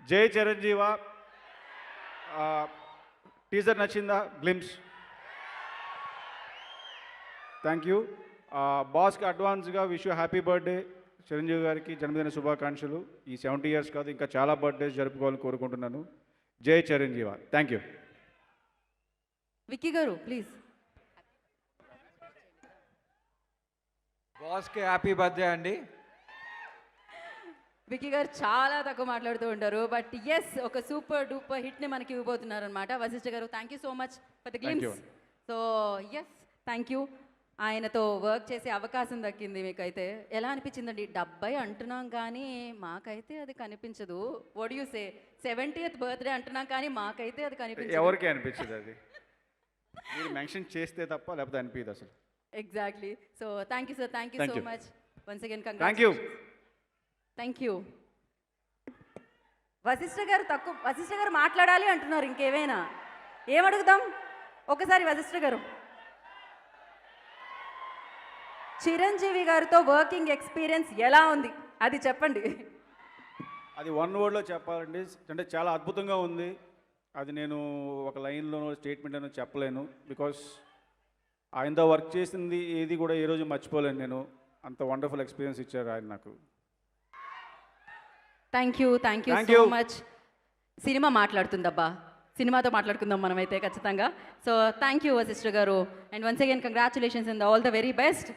జై చిరంజీవ. టీజర్ నచ్చిందా? Glimpse. Thank you. బాస్కి అడ్వాన్స్గా wish you happy birthday. Chiranjeevi గారికి జన్మదిన శుభాకాంక్షలు. ఈ 70 ఇయర్స్ కాదు, ఇంకా చాలా బర్త్డేస్ జరుపుకోవాలని కోరుకుంటున్నాను. జై చిరంజీవ. Thank you. విక్కీ గారు ప్లీజ్. బాస్కి హ్యాపీ బర్త్డే అండి. విక్కీ గారు చాలా తక్కువ మాట్లాడుతూ ఉంటారు, బట్ ఎస్ ఒక సూపర్ డూపర్ హిట్ని మనకి ఇవ్వబోతున్నారు అనమాట. Vasishta garu thank you so much for the glimpse. So yes thank you. ఆయనతో వర్క్ చేసే అవకాశం దక్కింది మీకైతే. ఎలా అనిపించిందండి? 70 అంటున్నాం కానీ మాకైతే అది కనిపించదు. What you say? 70th birthday అంటున్నాం కానీ మాకైతే అది కనిపించదు. ఎవరికి అనిపించదు అది, మీరు మెన్షన్ చేస్తే తప్ప, లేకపోతే అనిపించదు అసలు. Exactly. So thank you sir, thank you so much once again. Thank you. Thank you. Vashishtha garu మాట్లాడాలి అంటున్నారు. ఇంకేమైనా ఏమడుగుదాం ఒకసారి వశిష్ఠ గారు. చిరంజీవి గారితో వర్కింగ్ ఎక్స్పీరియన్స్ ఎలా ఉంది అది చెప్పండి. అది వన్ వర్డ్లో చెప్పాలండి, అంటే చాలా అద్భుతంగా ఉంది. అది నేను ఒక లైన్లో స్టేట్మెంట్ అని చెప్పలేను, బికాస్ ఆయనతో వర్క్ చేసింది ఏది కూడా ఏ రోజు మర్చిపోలేను నేను. అంత వండర్ఫుల్ ఎక్స్పీరియన్స్ ఇచ్చారు ఆయన నాకు. Thank you so much. Cinema మాట్లాడుతుందబ్బా, సినిమాతో మాట్లాడుకుందాం మనమైతే ఖచ్చితంగా. So thank you Vashishtha garu, and once again congratulations and all the very best.